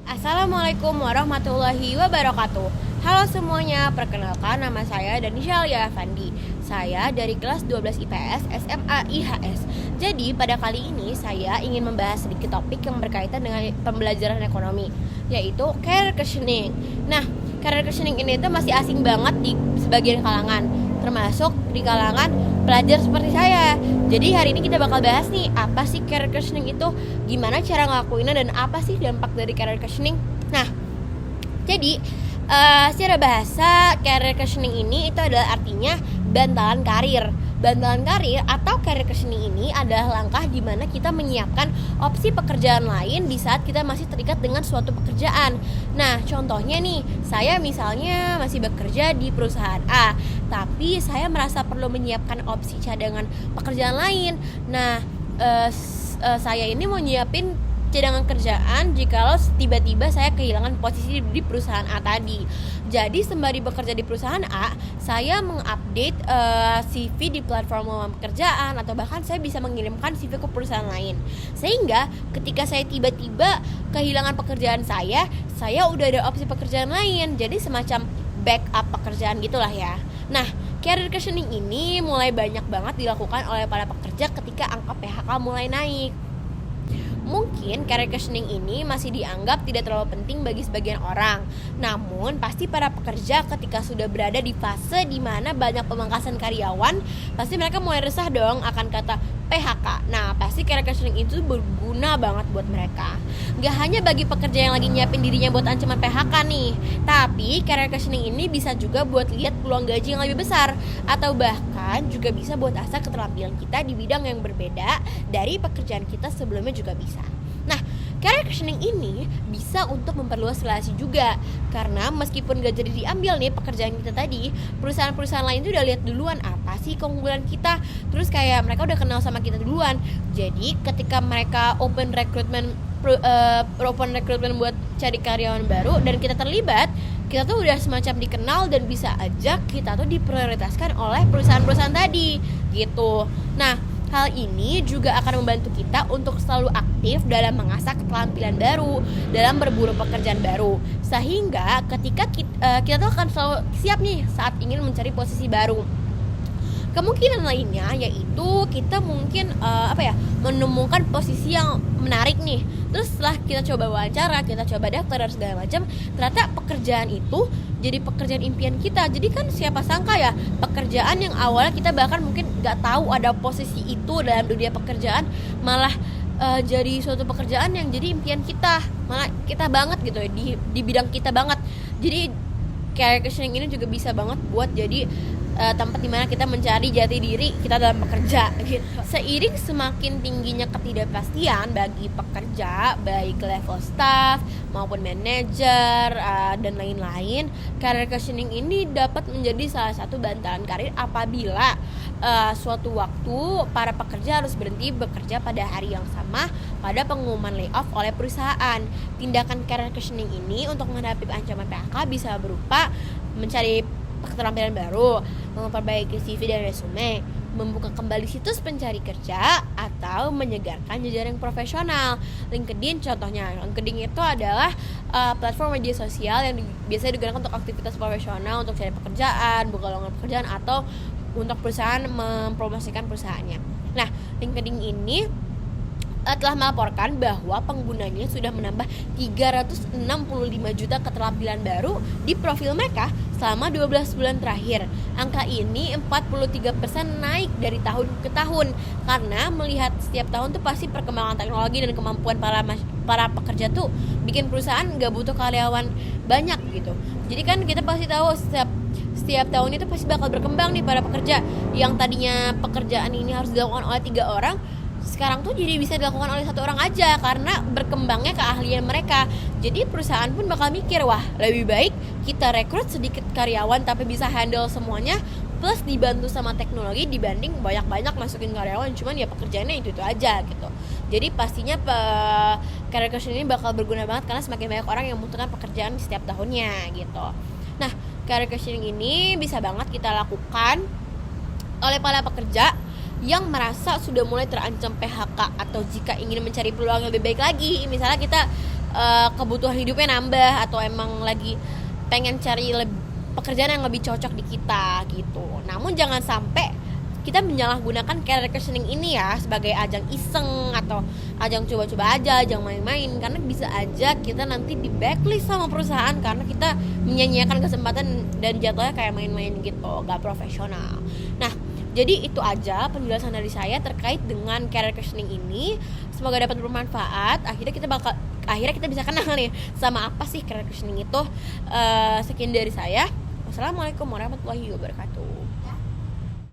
Assalamualaikum warahmatullahi wabarakatuh. Halo semuanya, perkenalkan nama saya Danisha Alia Fandi. Saya dari kelas 12 IPS SMA IHS. Jadi pada kali ini saya ingin membahas sedikit topik yang berkaitan dengan pembelajaran ekonomi, yaitu career questioning. Nah, career questioning ini tuh masih asing banget di sebagian kalangan, termasuk di kalangan pelajar seperti saya. Jadi hari ini kita bakal bahas nih, apa sih career questioning itu, gimana cara ngelakuinnya, dan apa sih dampak dari career questioning. Nah, jadi secara bahasa career questioning ini itu adalah artinya bantalan karir. Bantalan karir atau career questioning ini adalah langkah di mana kita menyiapkan opsi pekerjaan lain di saat kita masih terikat dengan suatu pekerjaan. Nah, contohnya nih, saya misalnya masih bekerja di perusahaan A, tapi saya merasa perlu menyiapkan opsi cadangan pekerjaan lain. Nah, saya ini mau nyiapin cadangan kerjaan jikalau tiba-tiba saya kehilangan posisi di perusahaan A tadi. Jadi sembari bekerja di perusahaan A, saya mengupdate CV di platform lowongan pekerjaan, atau bahkan saya bisa mengirimkan CV ke perusahaan lain. Sehingga ketika saya tiba-tiba kehilangan pekerjaan saya udah ada opsi pekerjaan lain. Jadi semacam backup pekerjaan gitulah ya. Nah, career questioning ini mulai banyak banget dilakukan oleh para pekerja ketika angka PHK mulai naik. Mungkin career questioning ini masih dianggap tidak terlalu penting bagi sebagian orang. Namun pasti para pekerja ketika sudah berada di fase di mana banyak pemangkasan karyawan, pasti mereka mulai resah dong akan kata PHK. Nah, pasti career questioning itu berguna banget buat mereka. Gak hanya bagi pekerja yang lagi nyiapin dirinya buat ancaman PHK nih, tapi career questioning ini bisa juga buat lihat peluang gaji yang lebih besar, atau bahkan juga bisa buat asah keterampilan kita di bidang yang berbeda dari pekerjaan kita sebelumnya juga bisa. Nah, career questioning ini bisa untuk memperluas relasi juga, karena meskipun gak jadi diambil nih pekerjaan kita tadi, perusahaan-perusahaan lain tuh udah lihat duluan apa sih keunggulan kita, terus kayak mereka udah kenal sama kita duluan. Jadi ketika mereka open recruitment buat cari karyawan baru dan kita terlibat, kita tuh udah semacam dikenal dan bisa aja kita tuh diprioritaskan oleh perusahaan-perusahaan tadi gitu. Nah, hal ini juga akan membantu kita untuk selalu aktif dalam mengasah keterampilan baru, dalam berburu pekerjaan baru, sehingga ketika kita tuh akan selalu siap nih saat ingin mencari posisi baru. Kemungkinan lainnya yaitu kita mungkin menemukan posisi yang menarik nih. Terus setelah kita coba wawancara, kita coba daftar dan segala macam, ternyata pekerjaan itu jadi pekerjaan impian kita. Jadi kan siapa sangka ya, pekerjaan yang awalnya kita bahkan mungkin gak tahu ada posisi itu dalam dunia pekerjaan, malah jadi suatu pekerjaan yang jadi impian kita, malah kita banget gitu ya, di bidang kita banget. Jadi career questioning ini juga bisa banget buat jadi tempat dimana kita mencari jati diri kita dalam bekerja gitu. Seiring semakin tingginya ketidakpastian bagi pekerja, baik level staff maupun manajer dan lain-lain, career questioning ini dapat menjadi salah satu bantalan karir apabila suatu waktu para pekerja harus berhenti bekerja pada hari yang sama pada pengumuman layoff oleh perusahaan. Tindakan career questioning ini untuk menghadapi ancaman PHK bisa berupa mencari keterampilan baru, memperbaiki CV dan resume, membuka kembali situs pencari kerja, atau menyegarkan jejaring profesional. LinkedIn contohnya. LinkedIn itu adalah platform media sosial yang biasanya digunakan untuk aktivitas profesional, untuk cari pekerjaan, buka lowongan pekerjaan, atau untuk perusahaan mempromosikan perusahaannya. Nah, LinkedIn ini telah melaporkan bahwa penggunanya sudah menambah 365 juta keterampilan baru di profil mereka selama 12 bulan terakhir. Angka ini 43% naik dari tahun ke tahun, karena melihat setiap tahun tuh pasti perkembangan teknologi dan kemampuan para pekerja tuh bikin perusahaan gak butuh karyawan banyak gitu. Jadi kan kita pasti tahu setiap tahun itu pasti bakal berkembang nih para pekerja. Yang tadinya pekerjaan ini harus dilakukan oleh 3 orang, sekarang tuh jadi bisa dilakukan oleh 1 orang aja karena berkembangnya keahlian mereka. Jadi perusahaan pun bakal mikir, wah lebih baik kita rekrut sedikit karyawan tapi bisa handle semuanya, plus dibantu sama teknologi, dibanding banyak-banyak masukin karyawan cuman ya pekerjaannya itu aja gitu. Jadi pastinya career questioning ini bakal berguna banget karena semakin banyak orang yang membutuhkan pekerjaan setiap tahunnya gitu. Nah, career questioning ini bisa banget kita lakukan oleh para pekerja yang merasa sudah mulai terancam PHK, atau jika ingin mencari peluang yang lebih baik lagi. Misalnya kita kebutuhan hidupnya nambah atau emang lagi pengen cari pekerjaan yang lebih cocok di kita gitu. Namun jangan sampai kita menyalahgunakan career questioning ini ya sebagai ajang iseng atau ajang coba-coba aja, ajang main-main, karena bisa aja kita nanti di blacklist sama perusahaan karena kita menyanyiakan kesempatan dan jatuhnya kayak main-main gitu, gak profesional. Nah, jadi itu aja penjelasan dari saya terkait dengan career questioning ini. Semoga dapat bermanfaat. Akhirnya kita bisa kenal nih sama apa sih career questioning itu. Sekian dari saya. Wassalamualaikum warahmatullahi wabarakatuh.